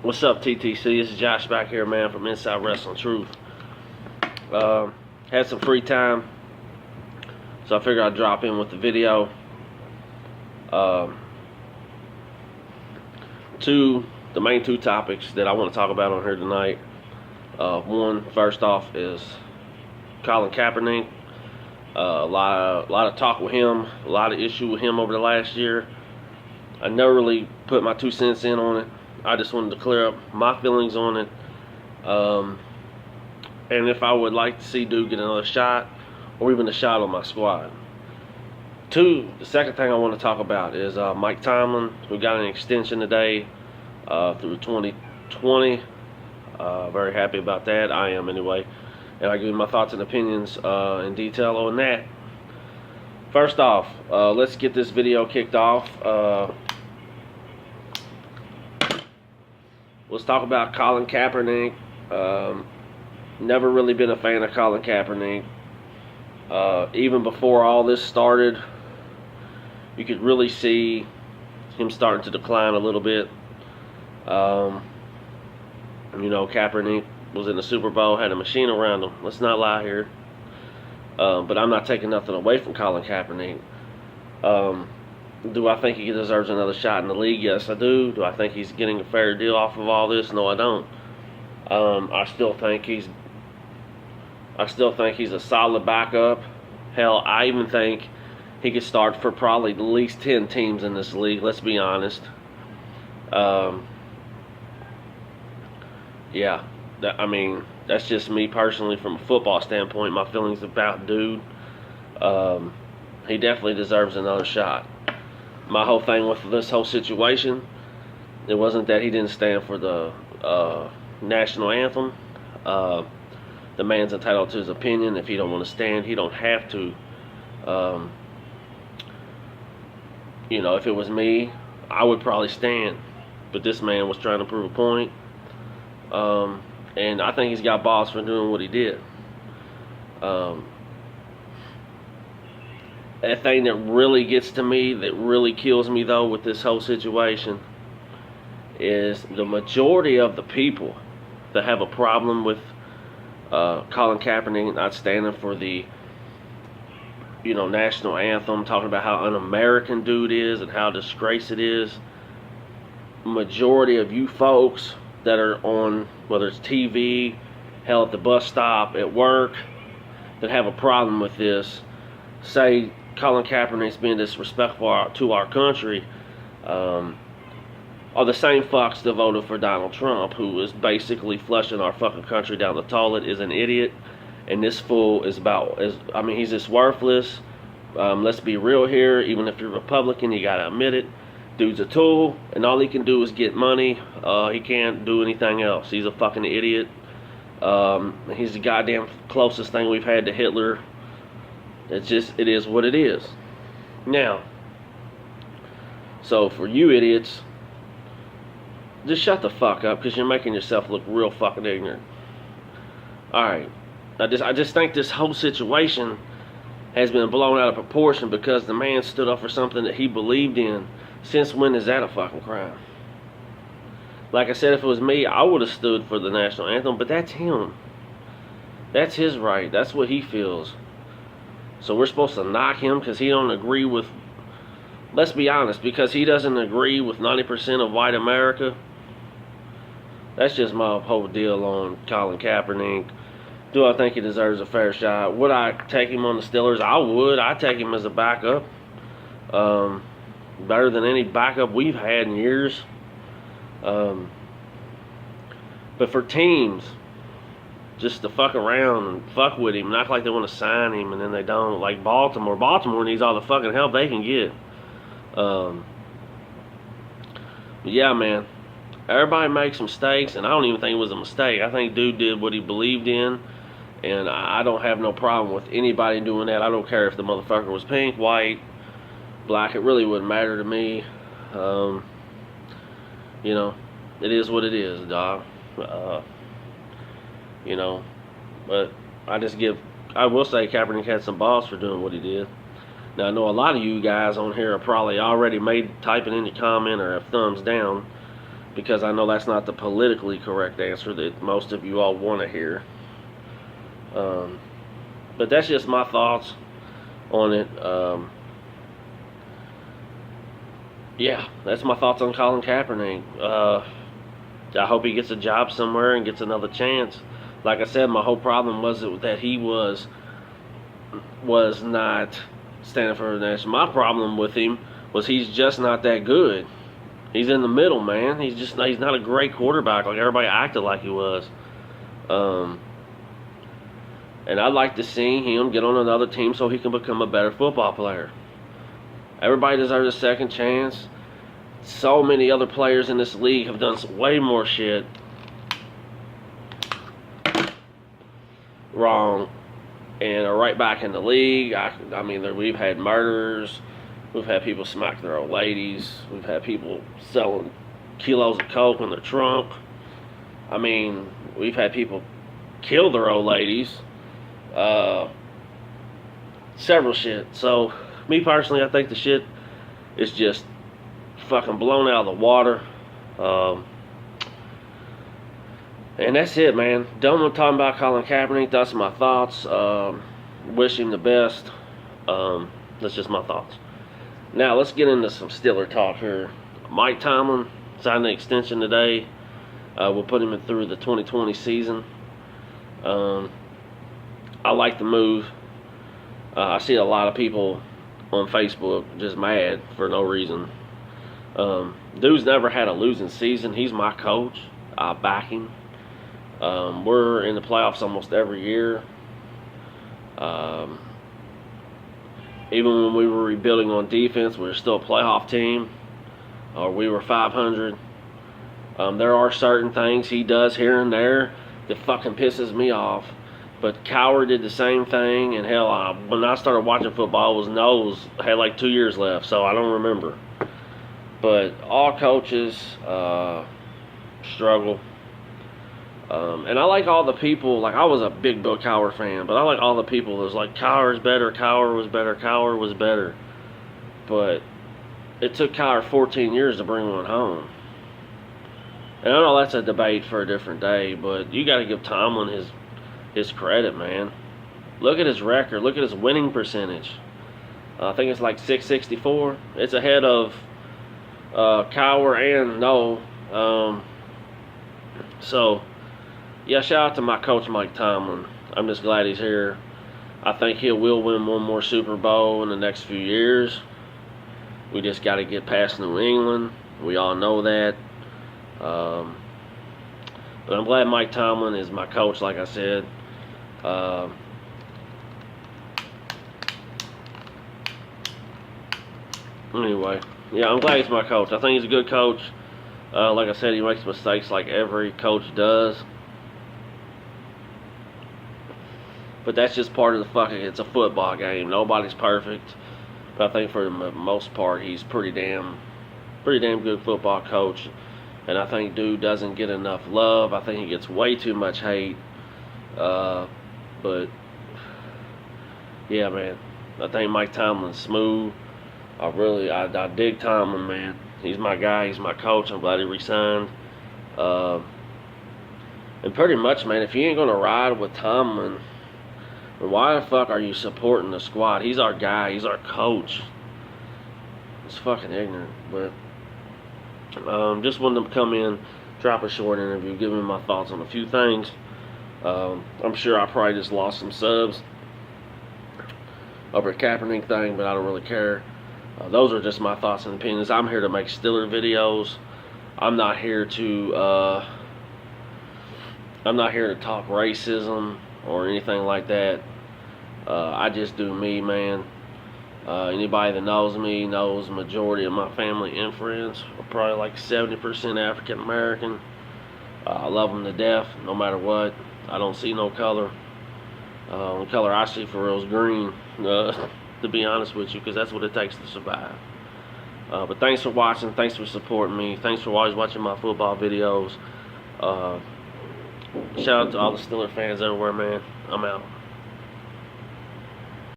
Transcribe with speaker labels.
Speaker 1: What's up, TTC? This is Josh back here, man, from Inside Wrestling Truth. Had some free time, so I figured I'd drop in with the video. The main two topics that I want to talk about on here tonight. One, first off, is Colin Kaepernick. A lot of talk with him, a lot of issue with him over the last year. I never really put my 2 cents in on it. I just wanted to clear up my feelings on it. And if I would like to see dude get another shot, or even a shot on my squad. The second thing I want to talk about is Mike Tomlin, who got an extension today through 2020. Very happy about that. I am anyway. And I'll give you my thoughts and opinions in detail on that. First off, let's get this video kicked off. Let's talk about Colin Kaepernick. Never really been a fan of Colin Kaepernick. Even before all this started, you could really see him starting to decline a little bit. Kaepernick was in the Super Bowl, had a machine around him. Let's not lie here. But I'm not taking nothing away from Colin Kaepernick. Do I think he deserves another shot in the league? Yes, I do. Do I think he's getting a fair deal off of all this? No, I don't. I still think he's a solid backup. Hell, I even think he could start for probably at least 10 teams in this league. Let's be honest. Yeah, that's just me personally from a football standpoint. My feelings about dude. He definitely deserves another shot. My whole thing with this whole situation, it wasn't that he didn't stand for the national anthem. The man's entitled to his opinion. If he don't want to stand, he don't have to. If it was me, I would probably stand. But this man was trying to prove a point. And I think he's got balls for doing what he did. That thing that really gets to me, that really kills me though with this whole situation, is the majority of the people that have a problem with Colin Kaepernick not standing for the national anthem, talking about how un-American dude is and how disgrace it is. Majority of you folks that are on, whether it's TV, hell, at the bus stop, at work, that have a problem with this, say Colin Kaepernick's being disrespectful to our country, are the same fucks that voted for Donald Trump, who is basically flushing our fucking country down the toilet, is an idiot, and this fool he's just worthless. Let's be real here. Even if you're Republican, you gotta admit it. Dude's a tool, and all he can do is get money. He can't do anything else. He's a fucking idiot. He's the goddamn closest thing we've had to Hitler. It is what it is. Now, so for you idiots, just shut the fuck up, because you're making yourself look real fucking ignorant. Alright. I just think this whole situation has been blown out of proportion because the man stood up for something that he believed in. Since when is that a fucking crime? Like I said, if it was me, I would have stood for the national anthem, but that's him. That's his right. That's what he feels. So we're supposed to knock him because he don't agree with, let's be honest, because he doesn't agree with 90% of white America. That's just my whole deal on Colin Kaepernick. Do I think he deserves a fair shot? Would I take him on the Steelers? I would. I'd take him as a backup. Better than any backup we've had in years. But for teams, just to fuck around and fuck with him and act like they want to sign him and then they don't, like Baltimore. Baltimore needs all the fucking help they can get. But yeah, man. Everybody makes mistakes, and I don't even think it was a mistake. I think dude did what he believed in, and I don't have no problem with anybody doing that. I don't care if the motherfucker was pink, white, black. It really wouldn't matter to me. It is what it is, dog. But I will say Kaepernick had some balls for doing what he did. Now, I know a lot of you guys on here are probably already typing in your comment or have thumbs down. because I know that's not the politically correct answer that most of you all want to hear. But that's just my thoughts on it. Yeah, that's my thoughts on Colin Kaepernick. I hope he gets a job somewhere and gets another chance. Like I said, my whole problem was that he was not standing for the nation. My problem with him was he's just not that good. He's in the middle, man. He's not a great quarterback like everybody acted like he was. And I'd like to see him get on another team so he can become a better football player. Everybody deserves a second chance. So many other players in this league have done way more shit wrong and are right back in the league. I mean, we've had murderers. We've had people smack their old ladies. We've had people selling kilos of coke in their trunk. I mean, we've had people kill their old ladies. Several shit. So, me personally, I think the shit is just fucking blown out of the water. And that's it, man. Done with talking about Colin Kaepernick. That's my thoughts. Wish him the best. That's just my thoughts. Now, let's get into some Steeler talk here. Mike Tomlin signed an extension today. We'll put him through the 2020 season. I like the move. I see a lot of people on Facebook just mad for no reason. Dude's never had a losing season. He's my coach. I back him. We're in the playoffs almost every year. Even when we were rebuilding on defense, we were still a playoff team. Or we were 500. There are certain things he does here and there that fucking pisses me off. But Cowher did the same thing, and hell, when I started watching football, his nose had like 2 years left, so I don't remember. But all coaches struggle. And I like all the people, like I was a big Bill Cowher fan, but I like all the people that was like, Cowher's better, Cowher was better, Cowher was better. But it took Cowher 14 years to bring one home. And I know that's a debate for a different day, but you got to give Tomlin his credit, man. Look at his record. Look at his winning percentage. I think it's like 664. It's ahead of Cowher and No. So, yeah, shout out to my coach, Mike Tomlin. I'm just glad he's here. I think he will win one more Super Bowl in the next few years. We just got to get past New England. We all know that. But I'm glad Mike Tomlin is my coach, like I said. Anyway, yeah, I'm glad he's my coach. I think he's a good coach. Like I said, he makes mistakes like every coach does. But that's just part of the it's a football game. Nobody's perfect. But I think for the most part, he's pretty damn good football coach. And I think dude doesn't get enough love. I think he gets way too much hate. But yeah, man, I think Mike Tomlin's smooth. I dig Tomlin, man. He's my guy. He's my coach. I'm glad he resigned. And pretty much, man, if you ain't gonna ride with Tomlin, then why the fuck are you supporting the squad? He's our guy. He's our coach. It's fucking ignorant, but just wanted to come in, drop a short interview, give me my thoughts on a few things. I'm sure I probably just lost some subs over a Kaepernick thing, but I don't really care. Those are just my thoughts and opinions. I'm here to make Steeler videos. I'm not here to talk racism or anything like that. I just do me, man. Anybody that knows me knows the majority of my family and friends are probably like 70% African American. I love them to death, no matter what. I don't see no color. The color I see for real is green, to be honest with you, because that's what it takes to survive. But thanks for watching. Thanks for supporting me. Thanks for always watching my football videos. Shout out to all the Steeler fans everywhere, man. I'm out.